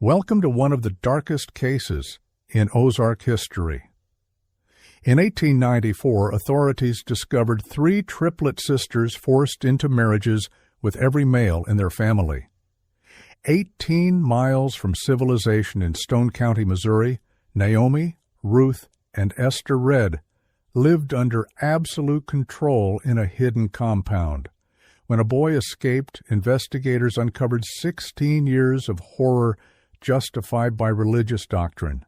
Welcome to one of the darkest cases in Ozark history. In 1894, authorities discovered 3 triplet sisters forced into marriages with every male in their family. 18 miles from civilization in Stone County, Missouri, Naomi, Ruth, and Esther Red lived under absolute control in a hidden compound. When a boy escaped, investigators uncovered 16 years of horror justified by religious doctrine.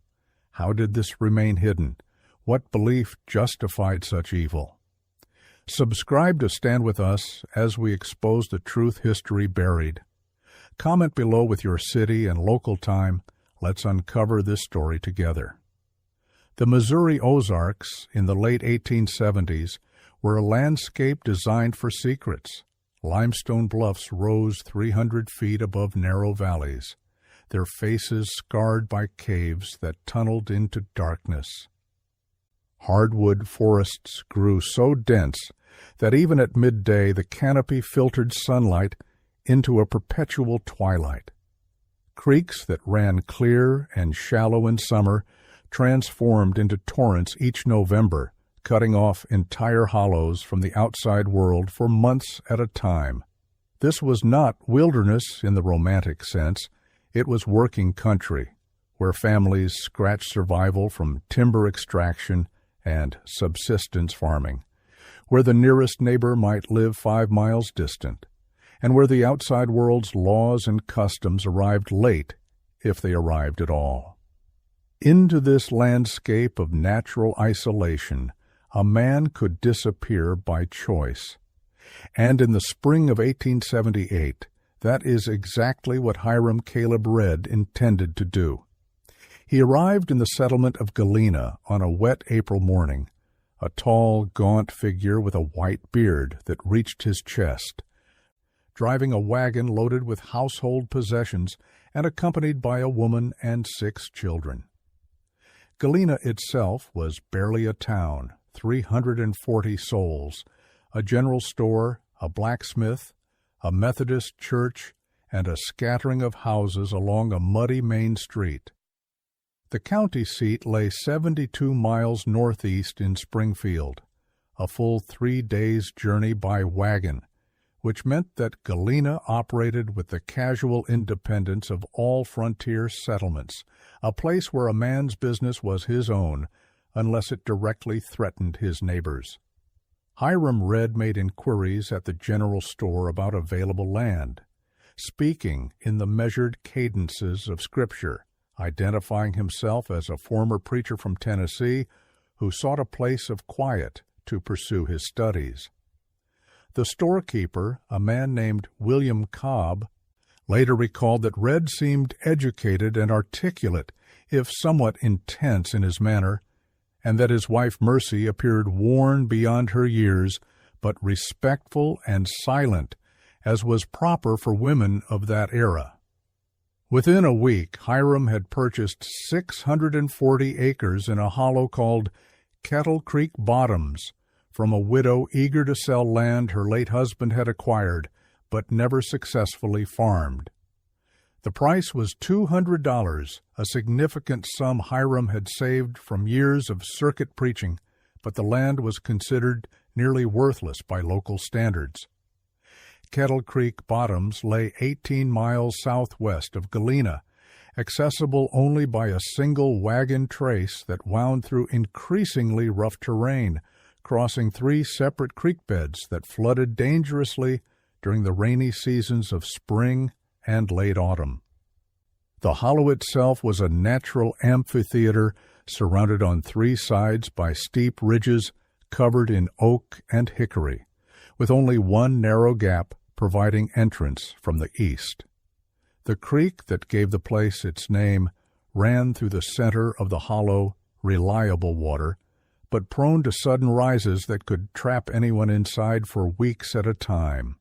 How did this remain hidden? What belief justified such evil? Subscribe to Stand With Us as we expose the truth history buried. Comment below with your city and local time. Let's uncover this story together. The Missouri Ozarks in the late 1870s were a landscape designed for secrets. Limestone bluffs rose 300 feet above narrow valleys, their faces scarred by caves that tunneled into darkness. Hardwood forests grew so dense that even at midday the canopy filtered sunlight into a perpetual twilight. Creeks that ran clear and shallow in summer transformed into torrents each November, cutting off entire hollows from the outside world for months at a time. This was not wilderness in the romantic sense. It was working country, where families scratched survival from timber extraction and subsistence farming, where the nearest neighbor might live 5 miles distant, and where the outside world's laws and customs arrived late, if they arrived at all. Into this landscape of natural isolation, a man could disappear by choice. And in the spring of 1878, that is exactly what Hiram Caleb Red intended to do. He arrived in the settlement of Galena on a wet April morning, a tall, gaunt figure with a white beard that reached his chest, driving a wagon loaded with household possessions and accompanied by a woman and 6 children. Galena itself was barely a town, 340 souls, a general store, a blacksmith, a Methodist church, and a scattering of houses along a muddy main street. The county seat lay 72 miles northeast in Springfield, a full 3 days' journey by wagon, which meant that Galena operated with the casual independence of all frontier settlements, a place where a man's business was his own, unless it directly threatened his neighbors. Hiram Red made inquiries at the general store about available land, speaking in the measured cadences of Scripture, identifying himself as a former preacher from Tennessee who sought a place of quiet to pursue his studies. The storekeeper, a man named William Cobb, later recalled that Red seemed educated and articulate, if somewhat intense in his manner, and that his wife Mercy appeared worn beyond her years, but respectful and silent, as was proper for women of that era. Within a week, Hiram had purchased 640 acres in a hollow called Kettle Creek Bottoms from a widow eager to sell land her late husband had acquired, but never successfully farmed. The price was $200, a significant sum Hiram had saved from years of circuit preaching, but the land was considered nearly worthless by local standards. Kettle Creek Bottoms lay 18 miles southwest of Galena, accessible only by a single wagon trace that wound through increasingly rough terrain, crossing 3 separate creek beds that flooded dangerously during the rainy seasons of spring and late autumn. The hollow itself was a natural amphitheater surrounded on 3 sides by steep ridges covered in oak and hickory, with only one narrow gap providing entrance from the east. The creek that gave the place its name ran through the center of the hollow, reliable water, but prone to sudden rises that could trap anyone inside for weeks at a time.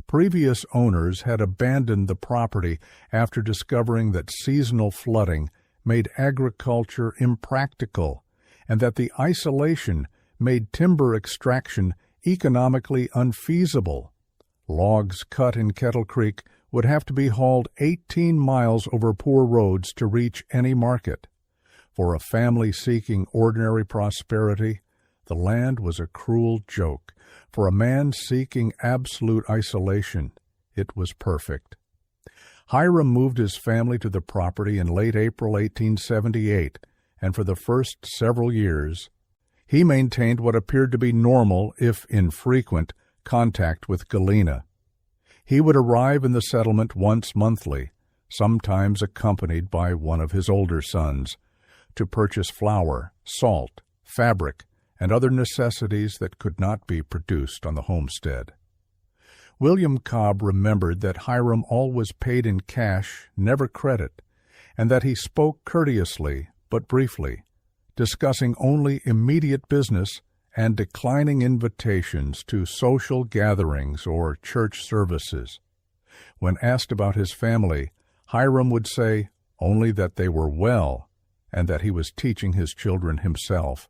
Previous owners had abandoned the property after discovering that seasonal flooding made agriculture impractical and that the isolation made timber extraction economically unfeasible. Logs cut in Kettle Creek would have to be hauled 18 miles over poor roads to reach any market. For a family seeking ordinary prosperity, the land was a cruel joke. For a man seeking absolute isolation, it was perfect. Hiram moved his family to the property in late April 1878, and for the first several years, he maintained what appeared to be normal, if infrequent, contact with Galena. He would arrive in the settlement once monthly, sometimes accompanied by one of his older sons, to purchase flour, salt, fabric, and other necessities that could not be produced on the homestead. William Cobb remembered that Hiram always paid in cash, never credit, and that he spoke courteously but briefly, discussing only immediate business and declining invitations to social gatherings or church services. When asked about his family, Hiram would say only that they were well and that he was teaching his children himself,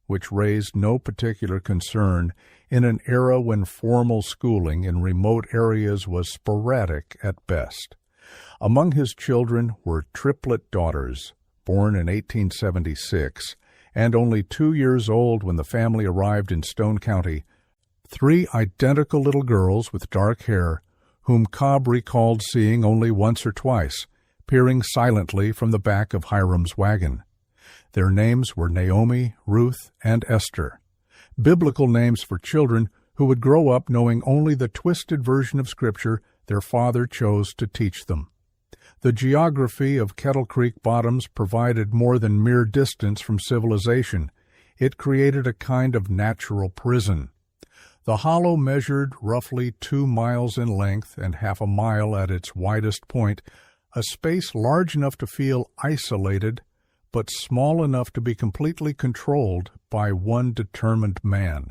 which raised no particular concern in an era when formal schooling in remote areas was sporadic at best. Among his children were triplet daughters, born in 1876, and only 2 years old when the family arrived in Stone County, 3 identical little girls with dark hair, whom Cobb recalled seeing only once or twice, peering silently from the back of Hiram's wagon. Their names were Naomi, Ruth, and Esther, biblical names for children who would grow up knowing only the twisted version of Scripture their father chose to teach them. The geography of Kettle Creek bottoms provided more than mere distance from civilization. It created a kind of natural prison. The hollow measured roughly 2 miles in length and half a mile at its widest point, a space large enough to feel isolated, but small enough to be completely controlled by one determined man.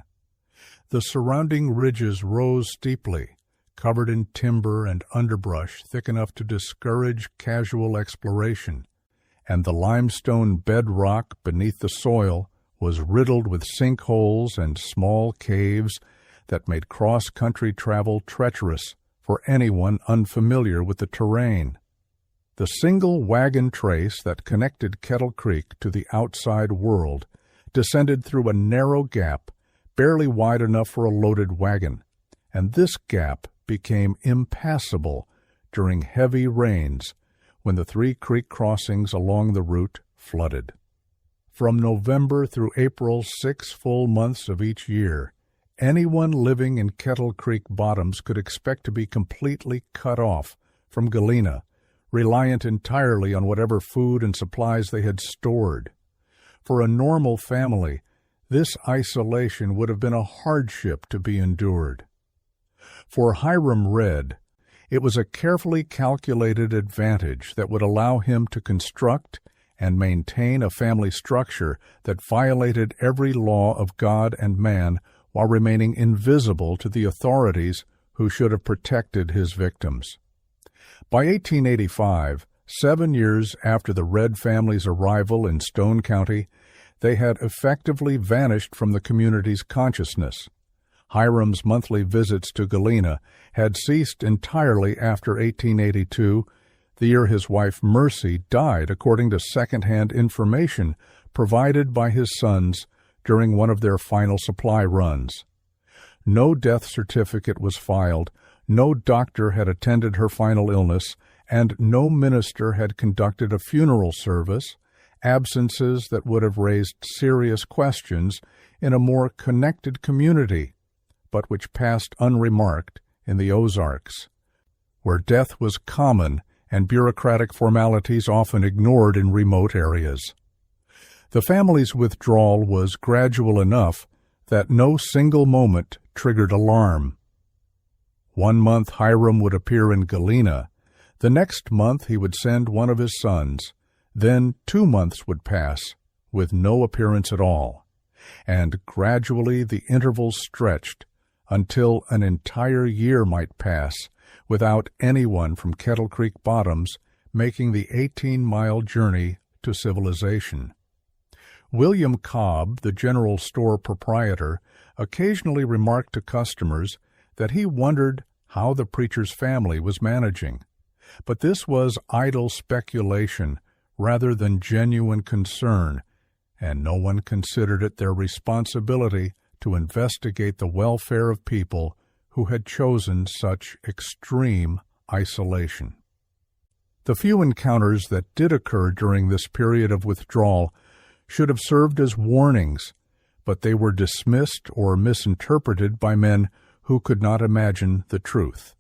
The surrounding ridges rose steeply, covered in timber and underbrush thick enough to discourage casual exploration, and the limestone bedrock beneath the soil was riddled with sinkholes and small caves that made cross-country travel treacherous for anyone unfamiliar with the terrain. The single wagon trace that connected Kettle Creek to the outside world descended through a narrow gap barely wide enough for a loaded wagon, and this gap became impassable during heavy rains when the 3 creek crossings along the route flooded. From November through April, 6 full months of each year, anyone living in Kettle Creek bottoms could expect to be completely cut off from Galena, reliant entirely on whatever food and supplies they had stored. For a normal family, this isolation would have been a hardship to be endured. For Hiram Redd, it was a carefully calculated advantage that would allow him to construct and maintain a family structure that violated every law of God and man while remaining invisible to the authorities who should have protected his victims. By 1885, 7 years after the Redd family's arrival in Stone County, they had effectively vanished from the community's consciousness. Hiram's monthly visits to Galena had ceased entirely after 1882, the year his wife Mercy died, according to second-hand information provided by his sons during one of their final supply runs. No death certificate was filed, no doctor had attended her final illness, and no minister had conducted a funeral service, absences that would have raised serious questions in a more connected community, but which passed unremarked in the Ozarks, where death was common and bureaucratic formalities often ignored in remote areas. The family's withdrawal was gradual enough that no single moment triggered alarm. 1 month Hiram would appear in Galena. The next month he would send one of his sons. Then 2 months would pass with no appearance at all, and gradually the intervals stretched until an entire year might pass without anyone from Kettle Creek bottoms making the 18-mile journey to civilization. William Cobb, the general store proprietor, occasionally remarked to customers that he wondered how the preacher's family was managing. But this was idle speculation rather than genuine concern, and no one considered it their responsibility to investigate the welfare of people who had chosen such extreme isolation. The few encounters that did occur during this period of withdrawal should have served as warnings, but they were dismissed or misinterpreted by men who could not imagine the truth.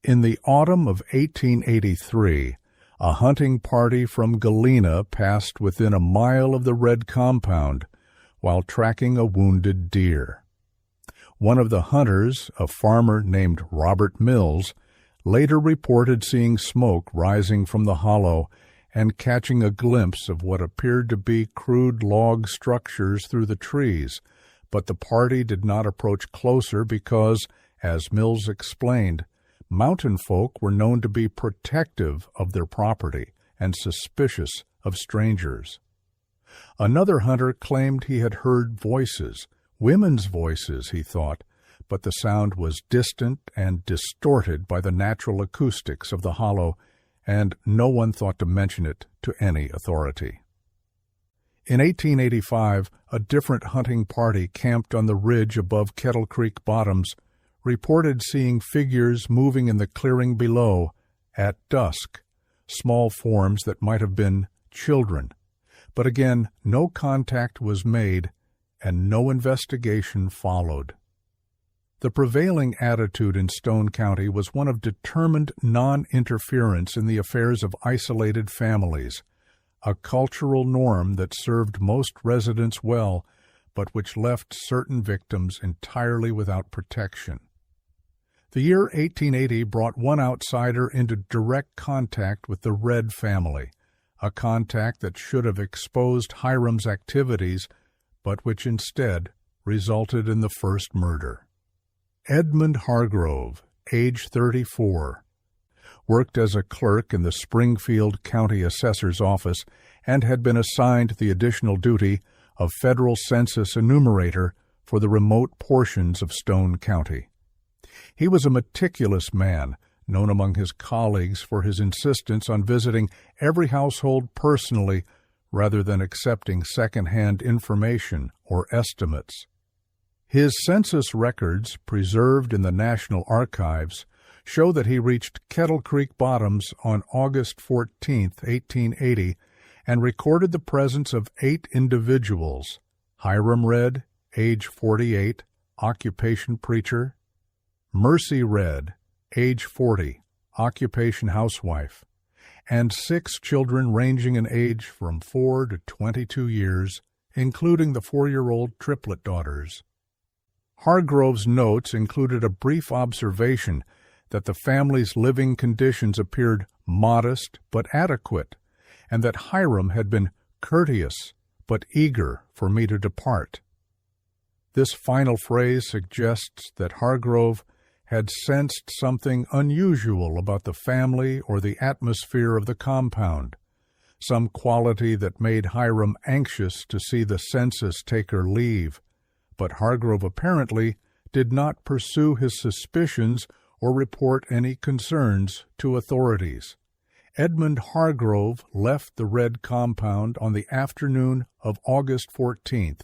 In the autumn of 1883, a hunting party from Galena passed within a mile of the Red Compound while tracking a wounded deer. One of the hunters, a farmer named Robert Mills, later reported seeing smoke rising from the hollow and catching a glimpse of what appeared to be crude log structures through the trees, but the party did not approach closer because, as Mills explained, mountain folk were known to be protective of their property and suspicious of strangers. Another hunter claimed he had heard voices, women's voices, he thought, but the sound was distant and distorted by the natural acoustics of the hollow, and no one thought to mention it to any authority. In 1885, a different hunting party camped on the ridge above Kettle Creek Bottoms reported seeing figures moving in the clearing below at dusk, small forms that might have been children. But again, no contact was made, and no investigation followed. The prevailing attitude in Stone County was one of determined non-interference in the affairs of isolated families, a cultural norm that served most residents well, but which left certain victims entirely without protection. The year 1880 brought one outsider into direct contact with the Red family, a contact that should have exposed Hiram's activities, but which instead resulted in the first murder. Edmund Hargrove, age 34, worked as a clerk in the Springfield County Assessor's Office and had been assigned the additional duty of federal census enumerator for the remote portions of Stone County. He was a meticulous man, known among his colleagues for his insistence on visiting every household personally rather than accepting second-hand information or estimates. His census records, preserved in the National Archives, show that he reached Kettle Creek Bottoms on August 14, 1880, and recorded the presence of 8 individuals: Hiram Red, age 48, occupation preacher; Mercy Red, age 40, occupation housewife; and 6 children ranging in age from 4 to 22 years, including the 4-year-old Triplet daughters. Hargrove's notes included a brief observation that the family's living conditions appeared modest but adequate, and that Hiram had been courteous but eager for me to depart. This final phrase suggests that Hargrove had sensed something unusual about the family or the atmosphere of the compound, some quality that made Hiram anxious to see the census taker leave, but Hargrove apparently did not pursue his suspicions or report any concerns to authorities. Edmund Hargrove left the Red Compound on the afternoon of August 14th,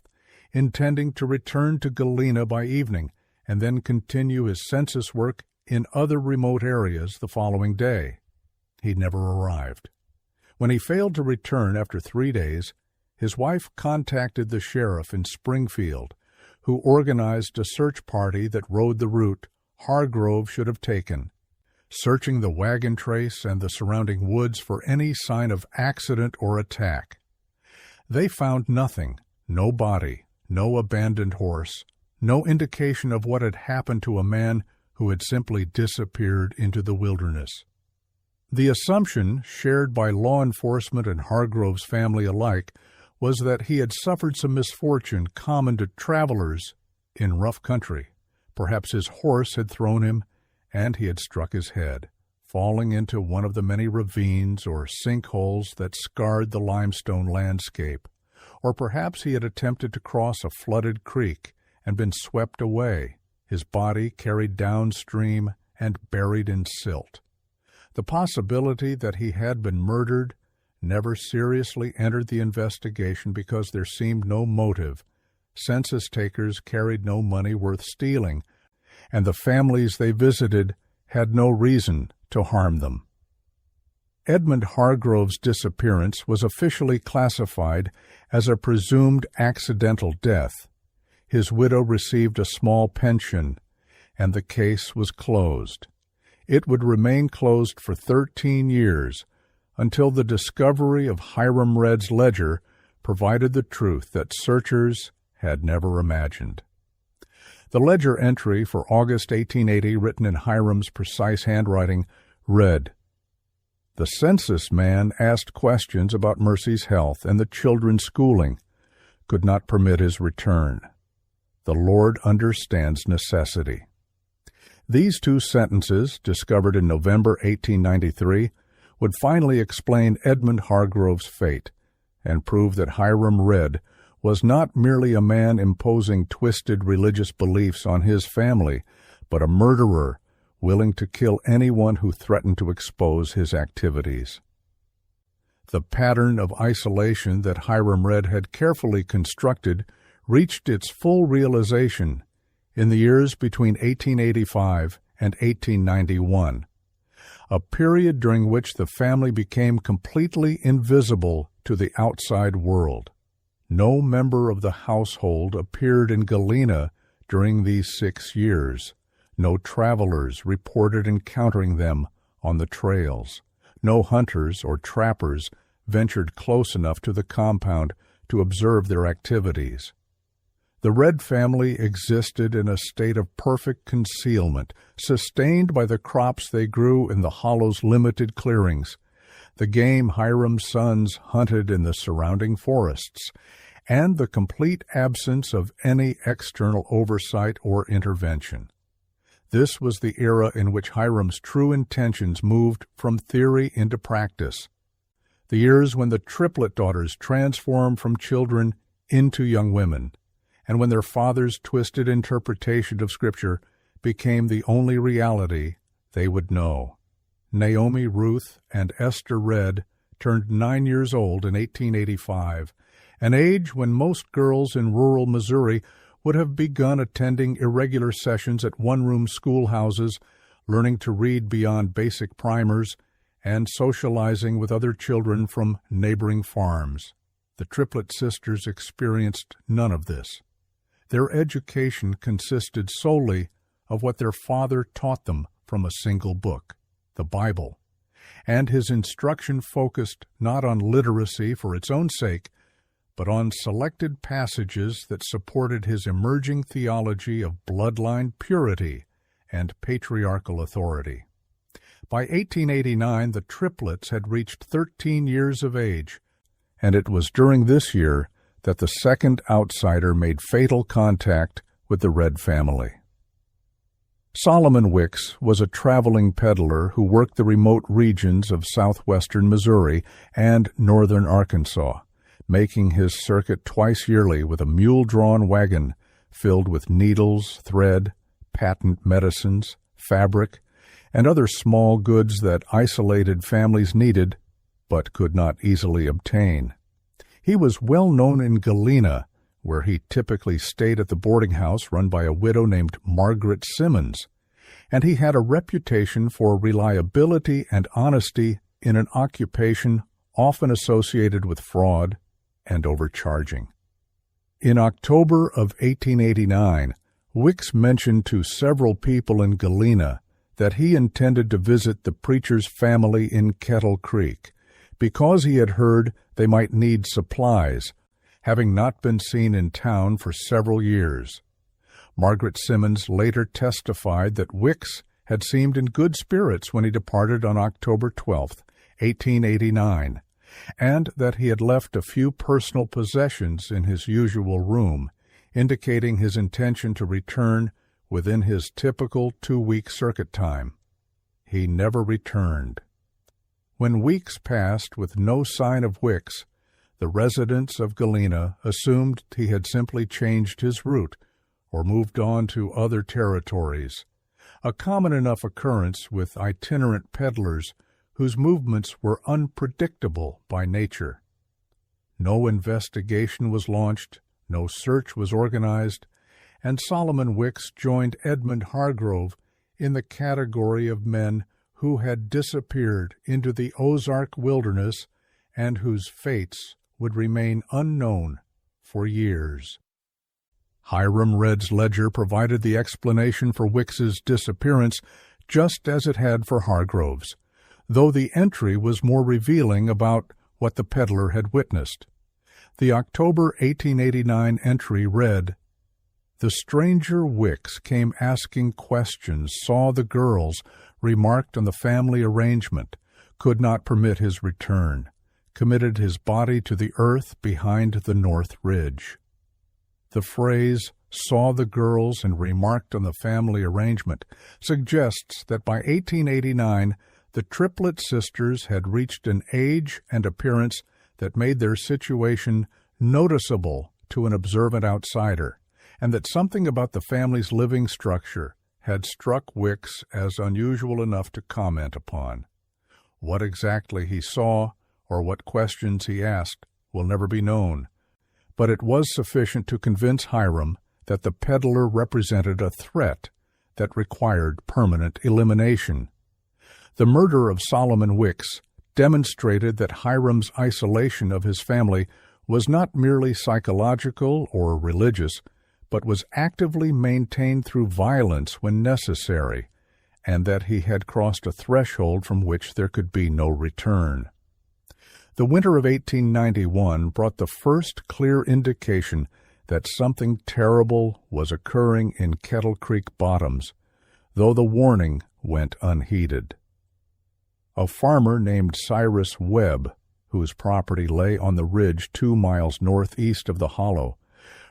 intending to return to Galena by evening and then continue his census work in other remote areas the following day. He never arrived. When he failed to return after 3 days, his wife contacted the sheriff in Springfield, who organized a search party that rode the route Hargrove should have taken, searching the wagon trace and the surrounding woods for any sign of accident or attack. They found nothing, no body, no abandoned horse, no indication of what had happened to a man who had simply disappeared into the wilderness. The assumption, shared by law enforcement and Hargrove's family alike, was that he had suffered some misfortune common to travelers in rough country. Perhaps his horse had thrown him, and he had struck his head, falling into one of the many ravines or sinkholes that scarred the limestone landscape. Or perhaps he had attempted to cross a flooded creek and been swept away, his body carried downstream and buried in silt. The possibility that he had been murdered never seriously entered the investigation because there seemed no motive. Census takers carried no money worth stealing, and the families they visited had no reason to harm them. Edmund Hargrove's disappearance was officially classified as a presumed accidental death. His widow received a small pension, and the case was closed. It would remain closed for 13 years until the discovery of Hiram Redd's ledger provided the truth that searchers had never imagined. The ledger entry for August 1880, written in Hiram's precise handwriting, read, "The census man asked questions about Mercy's health and the children's schooling, could not permit his return. The Lord understands necessity." These two sentences, discovered in November 1893, would finally explain Edmund Hargrove's fate and prove that Hiram Redd was not merely a man imposing twisted religious beliefs on his family, but a murderer willing to kill anyone who threatened to expose his activities. The pattern of isolation that Hiram Redd had carefully constructed reached its full realization in the years between 1885 and 1891, a period during which the family became completely invisible to the outside world. No member of the household appeared in Galena during these 6 years. No travelers reported encountering them on the trails. No hunters or trappers ventured close enough to the compound to observe their activities. The Redd family existed in a state of perfect concealment, sustained by the crops they grew in the hollow's limited clearings, the game Hiram's sons hunted in the surrounding forests, and the complete absence of any external oversight or intervention. This was the era in which Hiram's true intentions moved from theory into practice, the years when the Triplet daughters transformed from children into young women, and when their father's twisted interpretation of Scripture became the only reality they would know. Naomi, Ruth, and Esther Redd turned 9 years old in 1885, an age when most girls in rural Missouri would have begun attending irregular sessions at one-room schoolhouses, learning to read beyond basic primers, and socializing with other children from neighboring farms. The Triplet sisters experienced none of this. Their education consisted solely of what their father taught them from a single book, the Bible, and his instruction focused not on literacy for its own sake, but on selected passages that supported his emerging theology of bloodline purity and patriarchal authority. By 1889, the Triplets had reached 13 years of age, and it was during this year that the second outsider made fatal contact with the Redd family. Solomon Wicks was a traveling peddler who worked the remote regions of southwestern Missouri and northern Arkansas, making his circuit twice yearly with a mule-drawn wagon filled with needles, thread, patent medicines, fabric, and other small goods that isolated families needed but could not easily obtain. He was well known in Galena, where he typically stayed at the boarding house run by a widow named Margaret Simmons, and he had a reputation for reliability and honesty in an occupation often associated with fraud and overcharging. In October of 1889, Wicks mentioned to several people in Galena that he intended to visit the preacher's family in Kettle Creek, because he had heard they might need supplies, having not been seen in town for several years. Margaret Simmons later testified that Wicks had seemed in good spirits when he departed on October 12, 1889, and that he had left a few personal possessions in his usual room, indicating his intention to return within his typical 2-week circuit time. He never returned. When weeks passed with no sign of Wicks, the residents of Galena assumed he had simply changed his route or moved on to other territories, a common enough occurrence with itinerant peddlers whose movements were unpredictable by nature. No investigation was launched, no search was organized, and Solomon Wicks joined Edmund Hargrove in the category of men who had disappeared into the Ozark wilderness and whose fates would remain unknown for years. Hiram Redd's ledger provided the explanation for Wicks's disappearance just as it had for Hargrove's, though the entry was more revealing about what the peddler had witnessed. The October 1889 entry read, "The stranger Wicks came asking questions, saw the girls, remarked on the family arrangement, could not permit his return, committed his body to the earth behind the north ridge." The phrase, "saw the girls and remarked on the family arrangement," suggests that by 1889 the Triplet sisters had reached an age and appearance that made their situation noticeable to an observant outsider, and that something about the family's living structure had struck Wicks as unusual enough to comment upon. What exactly he saw, or what questions he asked, will never be known, but it was sufficient to convince Hiram that the peddler represented a threat that required permanent elimination. The murder of Solomon Wicks demonstrated that Hiram's isolation of his family was not merely psychological or religious, but was actively maintained through violence when necessary, and that he had crossed a threshold from which there could be no return. The winter of 1891 brought the first clear indication that something terrible was occurring in Kettle Creek bottoms, though the warning went unheeded. A farmer named Cyrus Webb, whose property lay on the ridge 2 miles northeast of the hollow,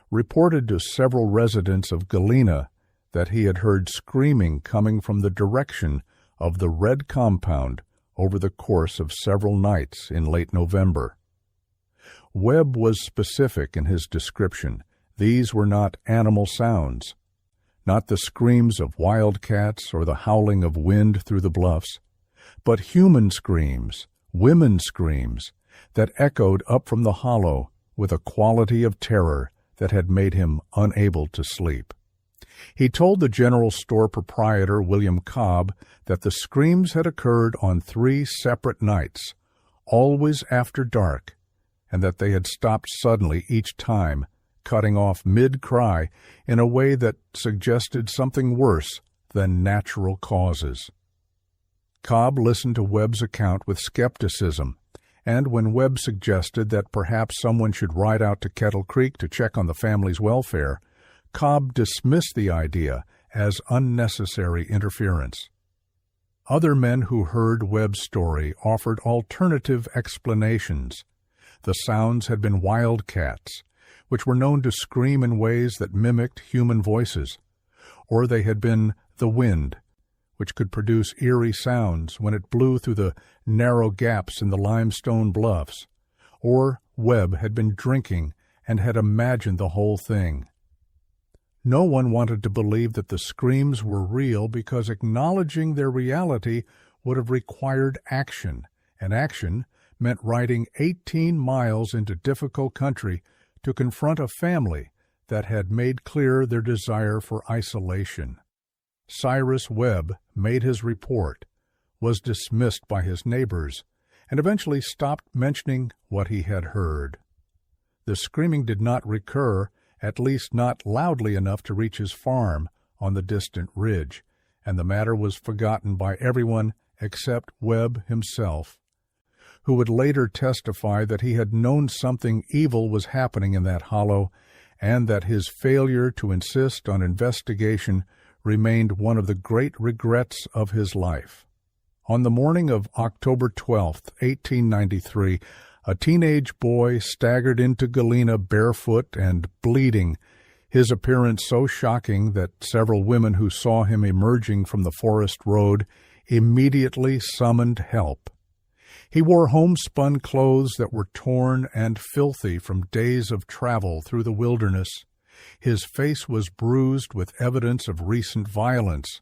reported to several residents of Galena that he had heard screaming coming from the direction of the red compound over the course of several nights in late November. Webb was specific in his description. These were not animal sounds, not the screams of wildcats or the howling of wind through the bluffs, but human screams, women's screams, that echoed up from the hollow with a quality of terror that had made him unable to sleep. He told the general store proprietor, William Cobb, that the screams had occurred on 3 separate nights, always after dark, and that they had stopped suddenly each time, cutting off mid-cry in a way that suggested something worse than natural causes. Cobb listened to Webb's account with skepticism, and when Webb suggested that perhaps someone should ride out to Kettle Creek to check on the family's welfare, Cobb dismissed the idea as unnecessary interference. Other men who heard Webb's story offered alternative explanations. The sounds had been wildcats, which were known to scream in ways that mimicked human voices, or they had been the wind, which could produce eerie sounds when it blew through the narrow gaps in the limestone bluffs, or Webb had been drinking and had imagined the whole thing. No one wanted to believe that the screams were real because acknowledging their reality would have required action, and action meant riding 18 miles into difficult country to confront a family that had made clear their desire for isolation. Cyrus Webb made his report, was dismissed by his neighbors, and eventually stopped mentioning what he had heard. The screaming did not recur, at least not loudly enough to reach his farm on the distant ridge, and the matter was forgotten by everyone except Webb himself, who would later testify that he had known something evil was happening in that hollow, and that his failure to insist on investigation remained one of the great regrets of his life. On the morning of October 12, 1893, a teenage boy staggered into Galena barefoot and bleeding, his appearance so shocking that several women who saw him emerging from the forest road immediately summoned help. He wore homespun clothes that were torn and filthy from days of travel through the wilderness. His face was bruised with evidence of recent violence,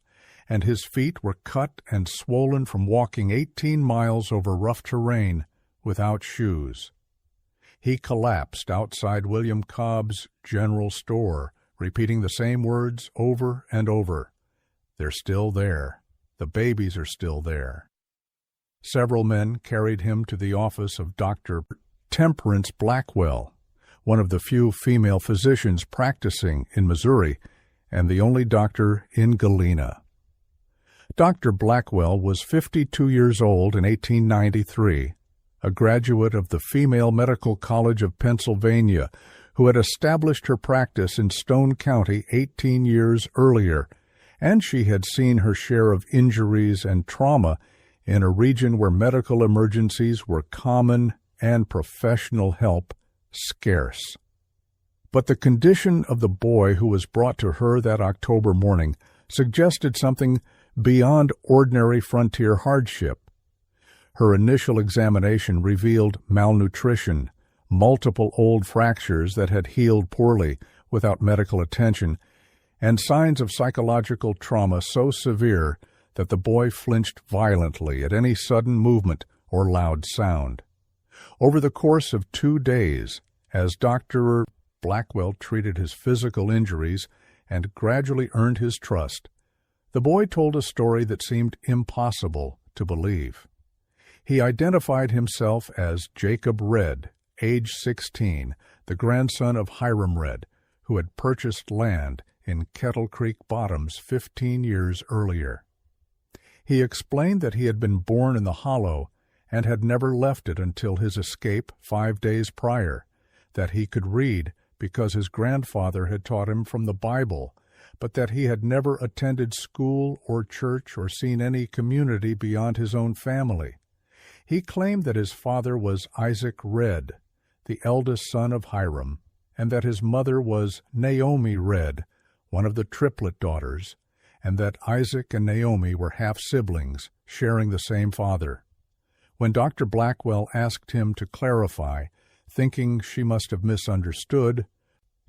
and his feet were cut and swollen from walking 18 miles over rough terrain without shoes. He collapsed outside William Cobb's general store, repeating the same words over and over. "They're still there. The babies are still there." Several men carried him to the office of Dr. Temperance Blackwell, one of the few female physicians practicing in Missouri and the only doctor in Galena. Dr. Blackwell was 52 years old in 1893, a graduate of the Female Medical College of Pennsylvania, who had established her practice in Stone County 18 years earlier, and she had seen her share of injuries and trauma in a region where medical emergencies were common and professional help scarce. But the condition of the boy who was brought to her that October morning suggested something beyond ordinary frontier hardship. Her initial examination revealed malnutrition, multiple old fractures that had healed poorly without medical attention, and signs of psychological trauma so severe that the boy flinched violently at any sudden movement or loud sound. Over the course of 2 days, as Dr. Blackwell treated his physical injuries and gradually earned his trust, the boy told a story that seemed impossible to believe. He identified himself as Jacob Redd, age 16, the grandson of Hiram Redd, who had purchased land in Kettle Creek Bottoms 15 years earlier. He explained that he had been born in the hollow and had never left it until his escape 5 days prior, that he could read because his grandfather had taught him from the Bible, but that he had never attended school or church or seen any community beyond his own family. He claimed that his father was Isaac Redd, the eldest son of Hiram, and that his mother was Naomi Redd, one of the Triplet daughters, and that Isaac and Naomi were half-siblings, sharing the same father. When Dr. Blackwell asked him to clarify, thinking she must have misunderstood,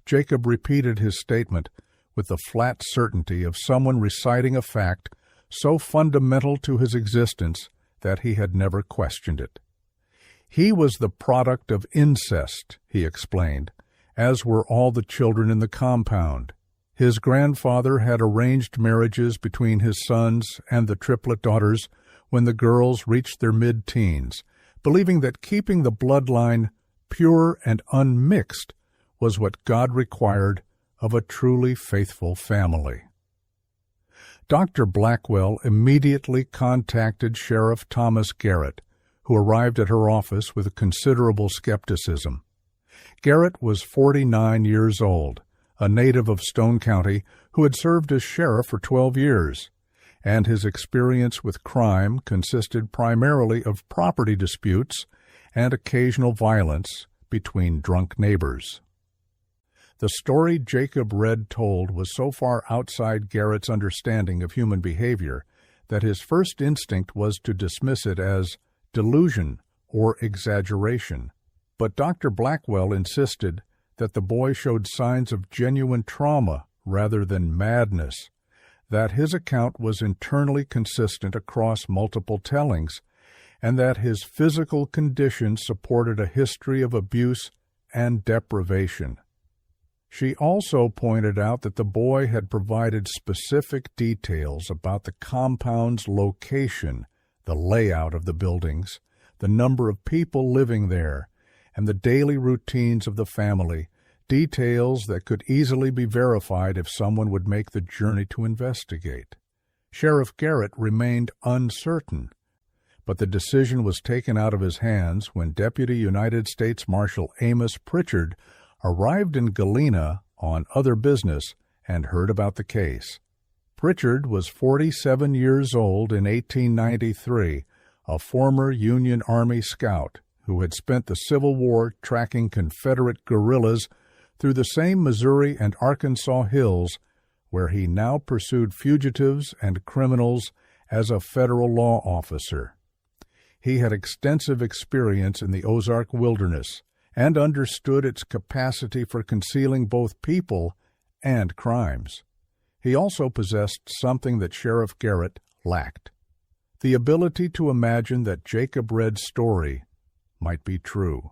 Jacob repeated his statement with the flat certainty of someone reciting a fact so fundamental to his existence that he had never questioned it. He was the product of incest, he explained, as were all the children in the compound. His grandfather had arranged marriages between his sons and the Triplet daughters when the girls reached their mid-teens, believing that keeping the bloodline pure and unmixed was what God required of a truly faithful family. Dr. Blackwell immediately contacted Sheriff Thomas Garrett, who arrived at her office with considerable skepticism. Garrett was 49 years old, a native of Stone County who had served as sheriff for 12 years, and his experience with crime consisted primarily of property disputes and occasional violence between drunk neighbors. The story Jacob Redd told was so far outside Garrett's understanding of human behavior that his first instinct was to dismiss it as delusion or exaggeration. But Dr. Blackwell insisted that the boy showed signs of genuine trauma rather than madness, that his account was internally consistent across multiple tellings, and that his physical condition supported a history of abuse and deprivation. She also pointed out that the boy had provided specific details about the compound's location, the layout of the buildings, the number of people living there, and the daily routines of the family, details that could easily be verified if someone would make the journey to investigate. Sheriff Garrett remained uncertain, but the decision was taken out of his hands when Deputy United States Marshal Amos Pritchard arrived in Galena on other business and heard about the case. Pritchard was 47 years old in 1893, a former Union Army scout who had spent the Civil War tracking Confederate guerrillas through the same Missouri and Arkansas hills where he now pursued fugitives and criminals as a federal law officer. He had extensive experience in the Ozark wilderness and understood its capacity for concealing both people and crimes. He also possessed something that Sheriff Garrett lacked: the ability to imagine that Jacob Redd's story might be true.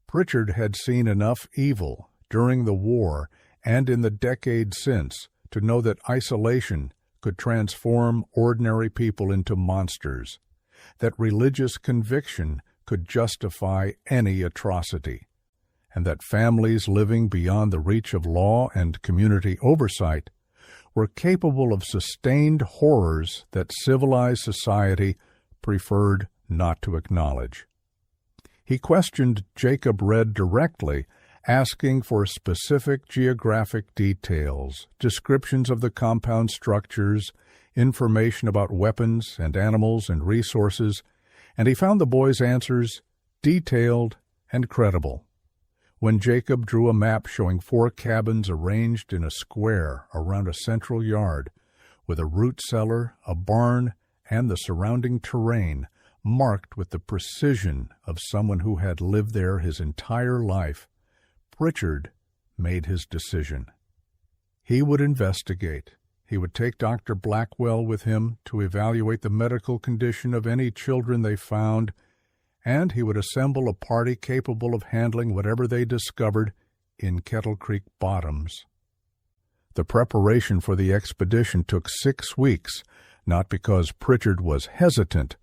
Pritchard had seen enough evil during the war and in the decades since to know that isolation could transform ordinary people into monsters, that religious conviction could justify any atrocity, and that families living beyond the reach of law and community oversight were capable of sustained horrors that civilized society preferred not to acknowledge. He questioned Jacob Redd directly, asking for specific geographic details, descriptions of the compound structures, information about weapons and animals and resources, and he found the boy's answers detailed and credible. When Jacob drew a map showing 4 cabins arranged in a square around a central yard, with a root cellar, a barn, and the surrounding terrain marked with the precision of someone who had lived there his entire life, Pritchard made his decision. He would investigate. He would take Dr. Blackwell with him to evaluate the medical condition of any children they found, and he would assemble a party capable of handling whatever they discovered in Kettle Creek bottoms. The preparation for the expedition took 6 weeks, not because Pritchard was hesitant,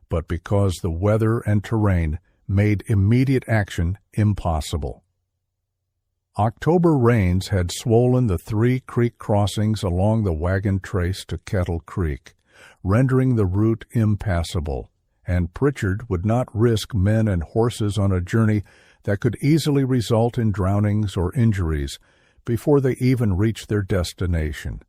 but because the weather and terrain made immediate action impossible. October rains had swollen the 3 creek crossings along the wagon trace to Kettle Creek, rendering the route impassable, and Pritchard would not risk men and horses on a journey that could easily result in drownings or injuries before they even reached their destination.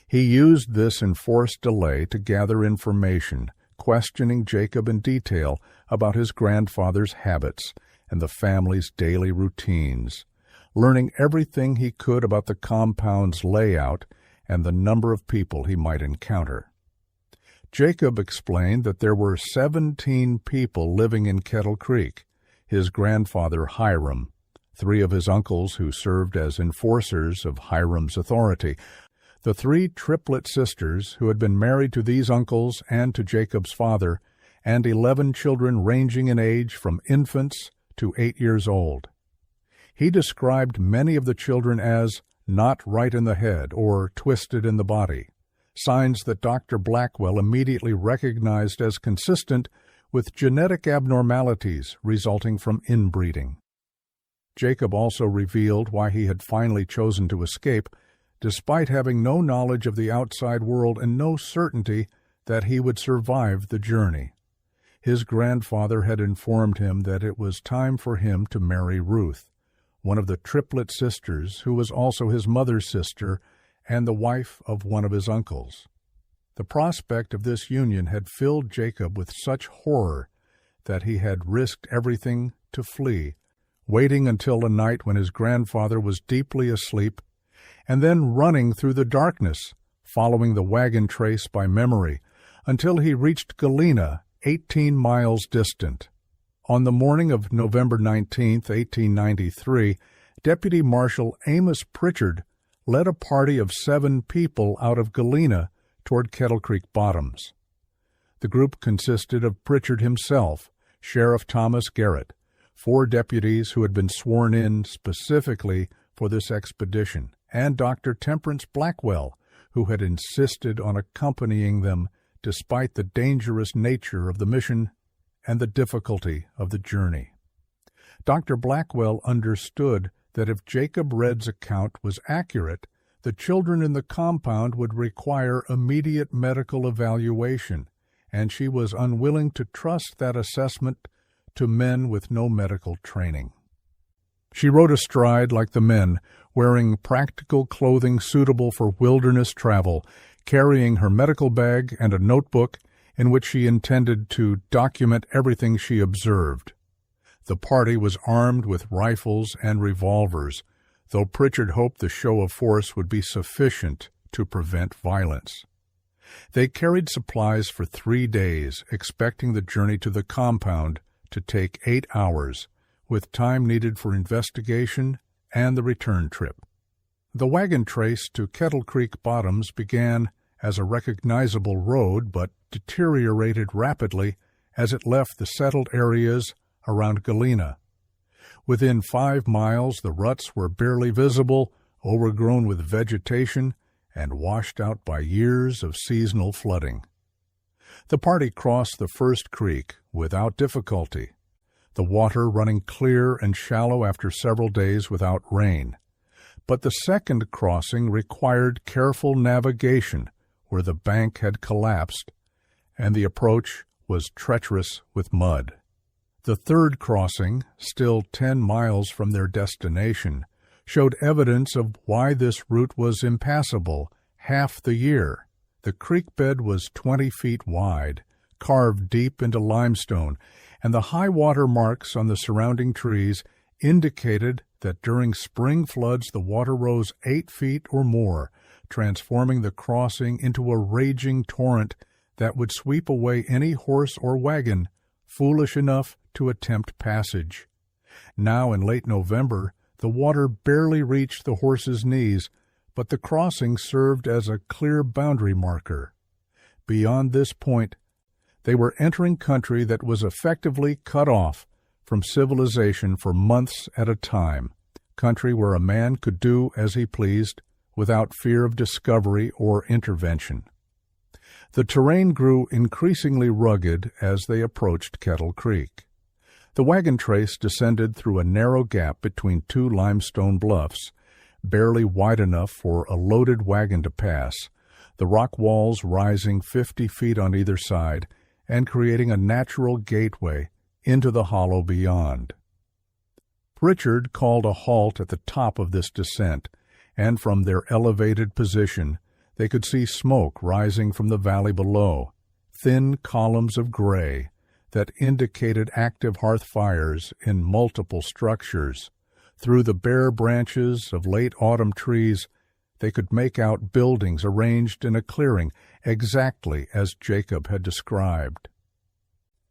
He used this enforced delay to gather information, questioning Jacob in detail about his grandfather's habits and the family's daily routines, learning everything he could about the compound's layout and the number of people he might encounter. Jacob explained that there were 17 people living in Kettle Creek: his grandfather Hiram, 3 of his uncles who served as enforcers of Hiram's authority, the 3 Triplet sisters who had been married to these uncles and to Jacob's father, and 11 children ranging in age from infants to 8 years old. He described many of the children as not right in the head or twisted in the body, signs that Dr. Blackwell immediately recognized as consistent with genetic abnormalities resulting from inbreeding. Jacob also revealed why he had finally chosen to escape, despite having no knowledge of the outside world and no certainty that he would survive the journey. His grandfather had informed him that it was time for him to marry Ruth, one of the Triplet sisters who was also his mother's sister and the wife of one of his uncles. The prospect of this union had filled Jacob with such horror that he had risked everything to flee, waiting until a night when his grandfather was deeply asleep, and then running through the darkness, following the wagon trace by memory, until he reached Galena, 18 miles distant. On the morning of November 19, 1893, Deputy Marshal Amos Pritchard led a party of 7 people out of Galena toward Kettle Creek bottoms. The group consisted of Pritchard himself, Sheriff Thomas Garrett, 4 deputies who had been sworn in specifically for this expedition, and Dr. Temperance Blackwell, who had insisted on accompanying them despite the dangerous nature of the mission and the difficulty of the journey. Dr. Blackwell understood that if Jacob Redd's account was accurate, the children in the compound would require immediate medical evaluation, and she was unwilling to trust that assessment to men with no medical training. She rode astride like the men, wearing practical clothing suitable for wilderness travel, carrying her medical bag and a notebook in which she intended to document everything she observed. The party was armed with rifles and revolvers, though Pritchard hoped the show of force would be sufficient to prevent violence. They carried supplies for 3 days, expecting the journey to the compound to take 8 hours, with time needed for investigation and the return trip. The wagon trace to Kettle Creek bottoms began as a recognizable road, but deteriorated rapidly as it left the settled areas around Galena. Within 5 miles, the ruts were barely visible, overgrown with vegetation, and washed out by years of seasonal flooding. The party crossed the first creek without difficulty, the water running clear and shallow after several days without rain. But the second crossing required careful navigation where the bank had collapsed, and the approach was treacherous with mud. The third crossing, still 10 miles from their destination, showed evidence of why this route was impassable half the year. The creek bed was 20 feet wide, carved deep into limestone, and the high water marks on the surrounding trees indicated that during spring floods the water rose 8 feet or more, transforming the crossing into a raging torrent that would sweep away any horse or wagon foolish enough to attempt passage. Now in late November, the water barely reached the horses' knees, but the crossing served as a clear boundary marker. Beyond this point, they were entering country that was effectively cut off from civilization for months at a time, country where a man could do as he pleased without fear of discovery or intervention. The terrain grew increasingly rugged as they approached Kettle Creek. The wagon trace descended through a narrow gap between 2 limestone bluffs, barely wide enough for a loaded wagon to pass, the rock walls rising 50 feet on either side and creating a natural gateway into the hollow beyond. Pritchard called a halt at the top of this descent, and from their elevated position they could see smoke rising from the valley below, thin columns of gray that indicated active hearth fires in multiple structures. Through the bare branches of late autumn trees, they could make out buildings arranged in a clearing exactly as Jacob had described.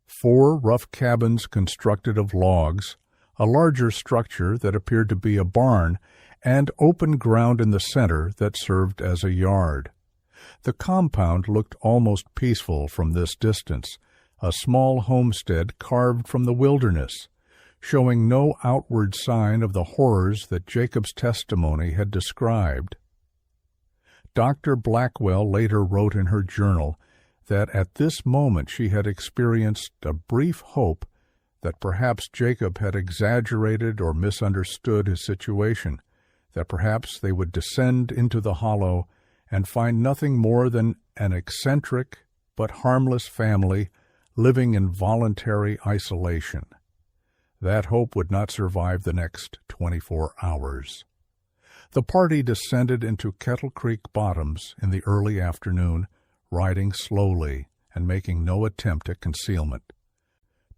4 rough cabins constructed of logs, a larger structure that appeared to be a barn, and open ground in the center that served as a yard. The compound looked almost peaceful from this distance, a small homestead carved from the wilderness, showing no outward sign of the horrors that Jacob's testimony had described. Dr. Blackwell later wrote in her journal that at this moment she had experienced a brief hope that perhaps Jacob had exaggerated or misunderstood his situation, that perhaps they would descend into the hollow and find nothing more than an eccentric but harmless family living in voluntary isolation. That hope would not survive the next 24 hours. The party descended into Kettle Creek bottoms in the early afternoon, riding slowly and making no attempt at concealment.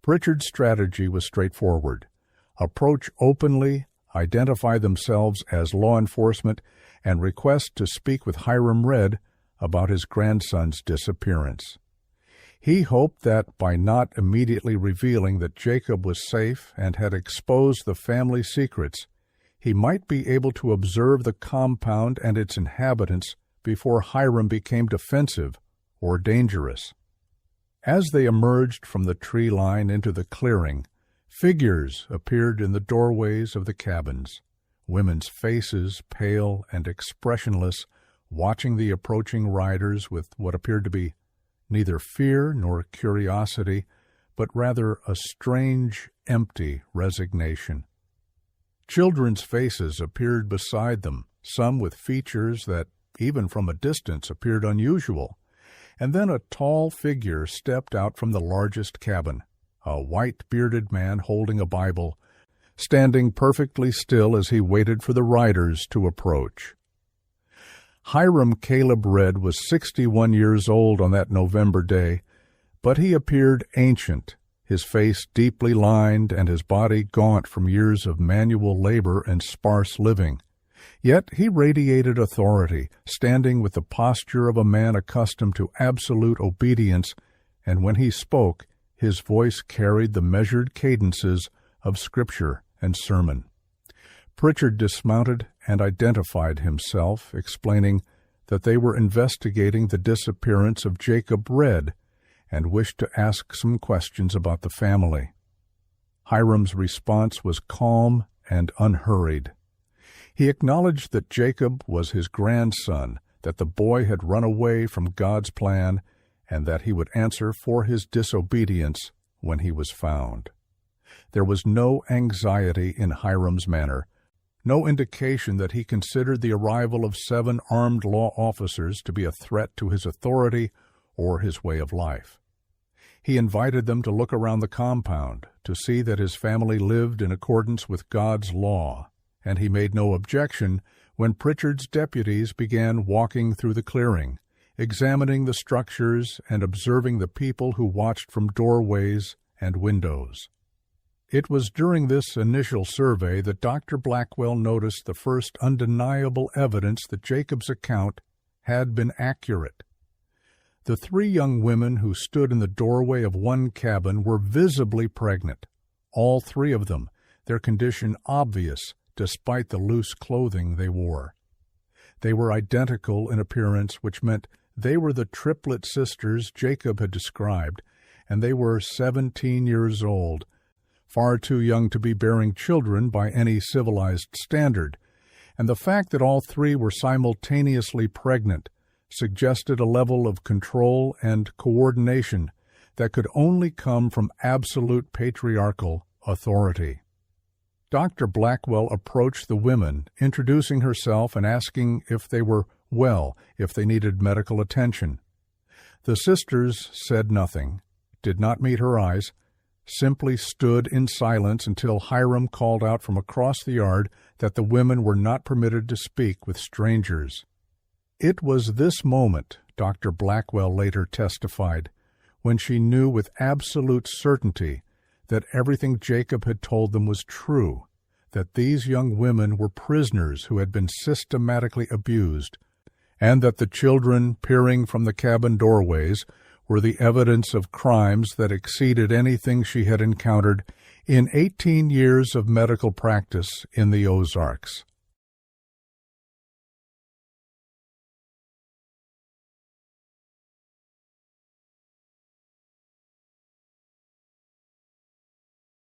Pritchard's strategy was straightforward: approach openly, identify themselves as law enforcement, and request to speak with Hiram Redd about his grandson's disappearance. He hoped that by not immediately revealing that Jacob was safe and had exposed the family secrets, he might be able to observe the compound and its inhabitants before Hiram became defensive or dangerous. As they emerged from the tree line into the clearing, figures appeared in the doorways of the cabins, women's faces pale and expressionless, watching the approaching riders with what appeared to be neither fear nor curiosity, but rather a strange, empty resignation. Children's faces appeared beside them, some with features that, even from a distance, appeared unusual, and then a tall figure stepped out from the largest cabin, a white-bearded man holding a Bible, standing perfectly still as he waited for the riders to approach. Hiram Caleb Redd was 61 years old on that November day, but he appeared ancient, his face deeply lined and his body gaunt from years of manual labor and sparse living. Yet he radiated authority, standing with the posture of a man accustomed to absolute obedience, and when he spoke, his voice carried the measured cadences of Scripture and sermon. Pritchard dismounted and identified himself, explaining that they were investigating the disappearance of Jacob Red and wished to ask some questions about the family. Hiram's response was calm and unhurried. He acknowledged that Jacob was his grandson, that the boy had run away from God's plan, and that he would answer for his disobedience when he was found. There was no anxiety in Hiram's manner, no indication that he considered the arrival of 7 armed law officers to be a threat to his authority or his way of life. He invited them to look around the compound to see that his family lived in accordance with God's law, and he made no objection when Pritchard's deputies began walking through the clearing, examining the structures and observing the people who watched from doorways and windows. It was during this initial survey that Dr. Blackwell noticed the first undeniable evidence that Jacob's account had been accurate. The 3 young women who stood in the doorway of one cabin were visibly pregnant, all 3 of them, their condition obvious despite the loose clothing they wore. They were identical in appearance, which meant they were the triplet sisters Jacob had described, and they were 17 years old, far too young to be bearing children by any civilized standard, and the fact that all 3 were simultaneously pregnant suggested a level of control and coordination that could only come from absolute patriarchal authority. Dr. Blackwell approached the women, introducing herself and asking if they were well, if they needed medical attention. The sisters said nothing, did not meet her eyes, simply stood in silence until Hiram called out from across the yard that the women were not permitted to speak with strangers. It was this moment, Dr. Blackwell later testified, when she knew with absolute certainty that everything Jacob had told them was true, that these young women were prisoners who had been systematically abused, and that the children peering from the cabin doorways were the evidence of crimes that exceeded anything she had encountered in 18 years of medical practice in the Ozarks.